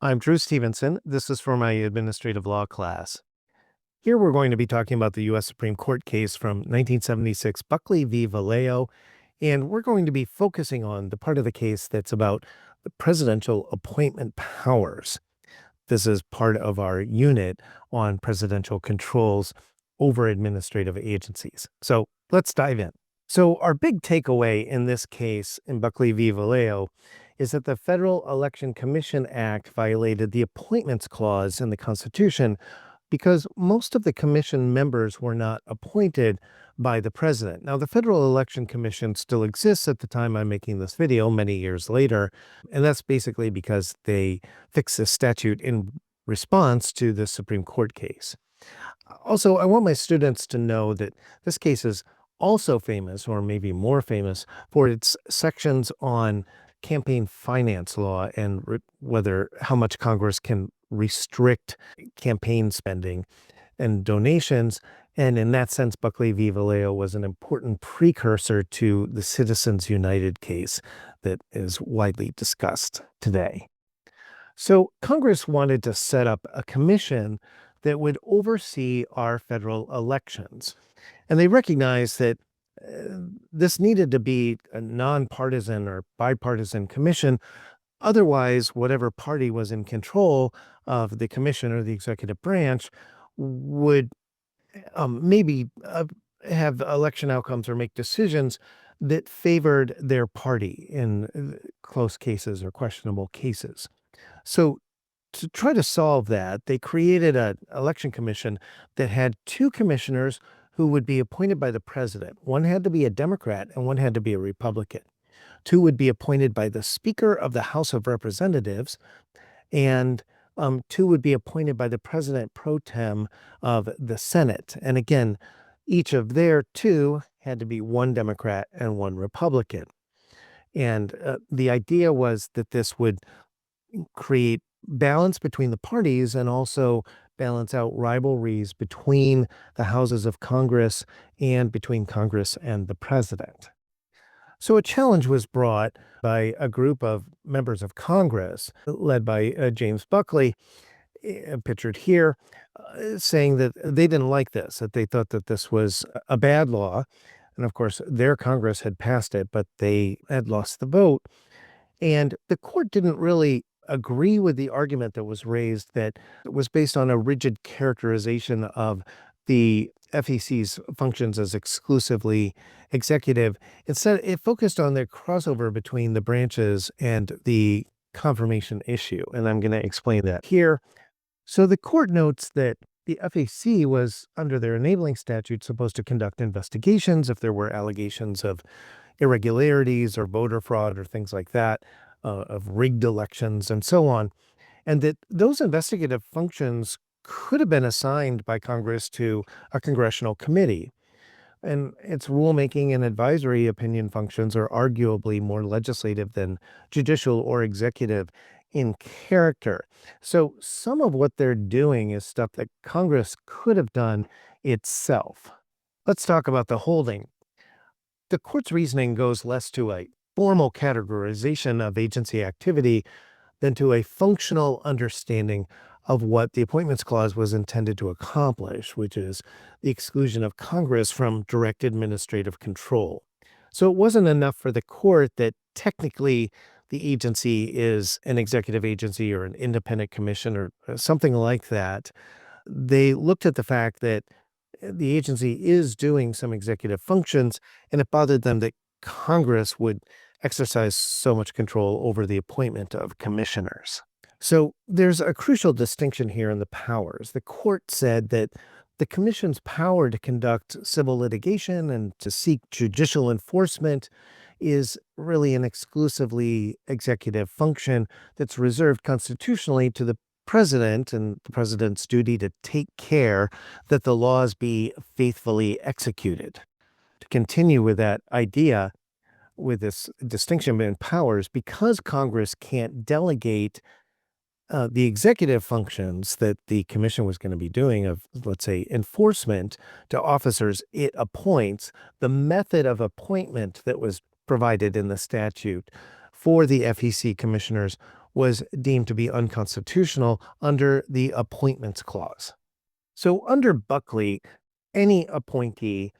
I'm Drew Stevenson. This is for my administrative law class. Here we're going to be talking about the U.S. Supreme Court case from 1976, Buckley v. Valeo, and we're going to be focusing on the part of the case that's about the presidential appointment powers. This is part of our unit on presidential controls over administrative agencies. So let's dive in. So our big takeaway in this case in Buckley v. Valeo is that the Federal Election Commission Act violated the Appointments Clause in the Constitution because most of the commission members were not appointed by the president. Now, the Federal Election Commission still exists at the time I'm making this video, many years later, and that's basically because they fixed this statute in response to the Supreme Court case. Also, I want my students to know that this case is also famous, or maybe more famous, for its sections on campaign finance law and how much Congress can restrict campaign spending and donations. And in that sense, Buckley v. Valeo was an important precursor to the Citizens United case that is widely discussed today. So Congress wanted to set up a commission that would oversee our federal elections. And they recognized that this needed to be a nonpartisan or bipartisan commission. Otherwise, whatever party was in control of the commission or the executive branch would maybe have election outcomes or make decisions that favored their party in close cases or questionable cases. So to try to solve that, they created an election commission that had two commissioners who would be appointed by the president. One had to be a Democrat and one had to be a Republican. Two would be appointed by the Speaker of the House of Representatives, and two would be appointed by the President pro tem of the Senate. And again, each of their two had to be one Democrat and one Republican. And the idea was that this would create balance between the parties and also balance out rivalries between the houses of Congress and between Congress and the president. So a challenge was brought by a group of members of Congress led by James Buckley, pictured here, saying that they didn't like this, that they thought that this was a bad law. And of course, their Congress had passed it, but they had lost the vote. And the court didn't really agree with the argument that was raised that it was based on a rigid characterization of the FEC's functions as exclusively executive. Instead, it focused on the crossover between the branches and the confirmation issue. And I'm going to explain that here. So the court notes that the FEC was, under their enabling statute, supposed to conduct investigations if there were allegations of irregularities or voter fraud or things like that, of rigged elections and so on, and that those investigative functions could have been assigned by Congress to a congressional committee. And its rulemaking and advisory opinion functions are arguably more legislative than judicial or executive in character. So some of what they're doing is stuff that Congress could have done itself. Let's talk about the holding. The court's reasoning goes less to a formal categorization of agency activity than to a functional understanding of what the Appointments Clause was intended to accomplish, which is the exclusion of Congress from direct administrative control. So it wasn't enough for the court that technically the agency is an executive agency or an independent commission or something like that. They looked at the fact that the agency is doing some executive functions, and it bothered them that Congress would exercise so much control over the appointment of commissioners. So there's a crucial distinction here in the powers. The court said that the commission's power to conduct civil litigation and to seek judicial enforcement is really an exclusively executive function that's reserved constitutionally to the president and the president's duty to take care that the laws be faithfully executed. To continue with that idea, with this distinction in powers, because Congress can't delegate the executive functions that the commission was going to be doing of, let's say, enforcement to officers it appoints, the method of appointment that was provided in the statute for the FEC commissioners was deemed to be unconstitutional under the Appointments Clause. So under Buckley, any appointee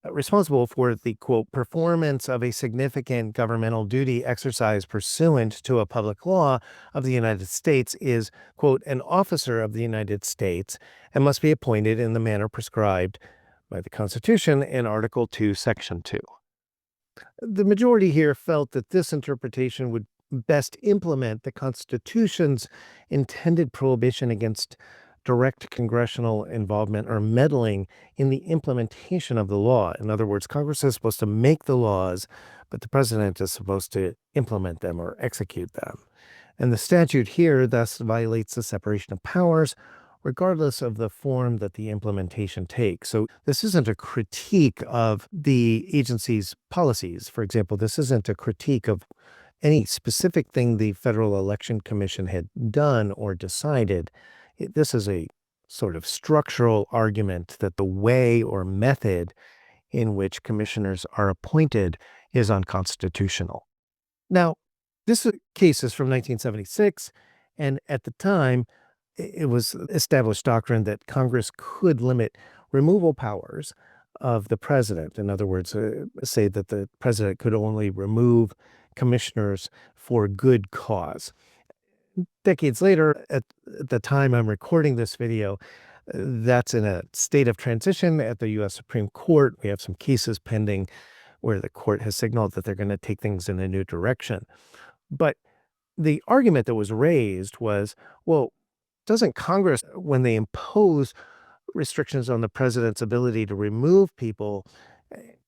responsible for the, quote, performance of a significant governmental duty exercised pursuant to a public law of the United States is, quote, an officer of the United States and must be appointed in the manner prescribed by the Constitution in Article 2, Section 2. The majority here felt that this interpretation would best implement the Constitution's intended prohibition against direct congressional involvement or meddling in the implementation of the law. In other words, Congress is supposed to make the laws, but the president is supposed to implement them or execute them. And the statute here thus violates the separation of powers, regardless of the form that the implementation takes. So this isn't a critique of the agency's policies. For example, this isn't a critique of any specific thing the Federal Election Commission had done or decided. This is a sort of structural argument that the way or method in which commissioners are appointed is unconstitutional. Now, this case is from 1976, and at the time, it was established doctrine that Congress could limit removal powers of the president. In other words, say that the president could only remove commissioners for good cause. Decades later, at the time I'm recording this video, that's in a state of transition at the U.S. Supreme Court. We have some cases pending where the court has signaled that they're going to take things in a new direction. But the argument that was raised was, well, doesn't Congress, when they impose restrictions on the president's ability to remove people,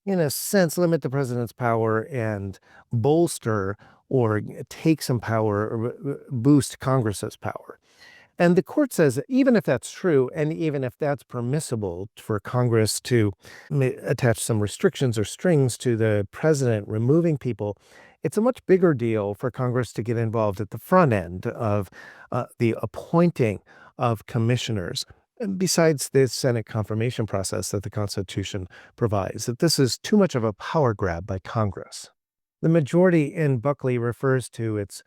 in a sense, limit the president's power and bolster or take some power or boost Congress's power? And the court says that even if that's true, and even if that's permissible for Congress to attach some restrictions or strings to the president removing people, it's a much bigger deal for Congress to get involved at the front end of the appointing of commissioners. And besides the Senate confirmation process that the Constitution provides, that this is too much of a power grab by Congress. The majority in Buckley refers to its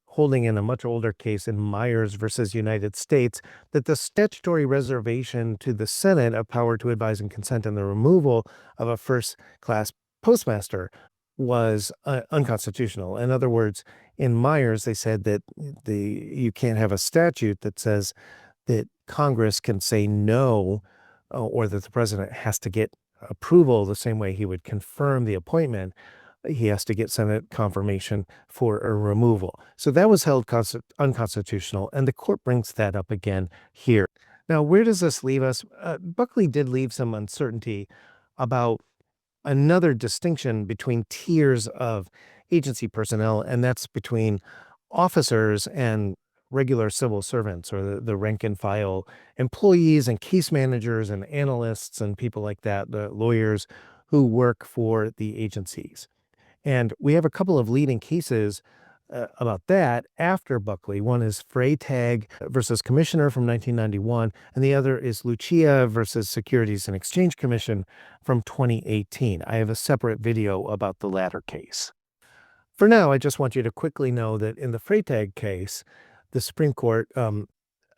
holding in a much older case in Myers versus United States that the statutory reservation to the Senate of power to advise and consent in the removal of a first-class postmaster was unconstitutional. In other words, in Myers, they said that you can't have a statute that says that Congress can say no, or that the president has to get approval the same way he would confirm the appointment. He has to get Senate confirmation for a removal. So that was held unconstitutional, and the court brings that up again here. Now, where does this leave us? Buckley did leave some uncertainty about another distinction between tiers of agency personnel, and that's between officers and regular civil servants, or the rank and file employees and case managers and analysts and people like that, the lawyers who work for the agencies. And we have a couple of leading cases about that after Buckley. One is Freytag versus Commissioner from 1991, and the other is Lucia versus Securities and Exchange Commission from 2018. I have a separate video about the latter case. For now, I just want you to quickly know that in the Freytag case, the Supreme Court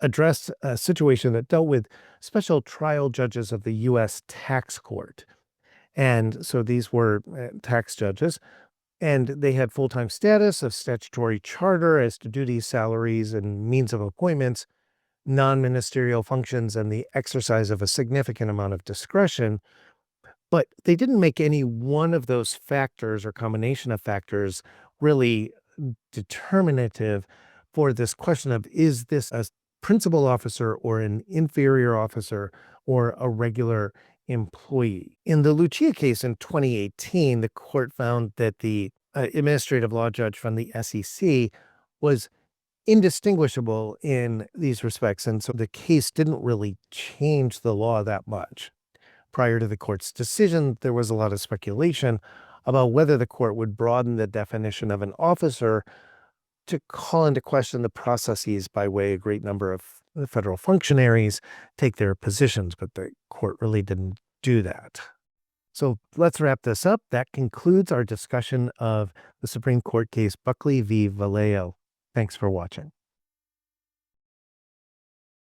addressed a situation that dealt with special trial judges of the U.S. tax court. And so these were tax judges, and they had full-time status, of statutory charter as to duties, salaries, and means of appointments, non-ministerial functions, and the exercise of a significant amount of discretion. But they didn't make any one of those factors or combination of factors really determinative for this question of, is this a principal officer or an inferior officer or a regular employee? In the Lucia case in 2018, the court found that the administrative law judge from the SEC was indistinguishable in these respects, and so the case didn't really change the law that much. Prior to the court's decision, there was a lot of speculation about whether the court would broaden the definition of an officer to call into question the processes by way a great number of the federal functionaries take their positions, but the court really didn't do that. So let's wrap this up. That concludes our discussion of the Supreme Court case Buckley v. Valeo. Thanks for watching.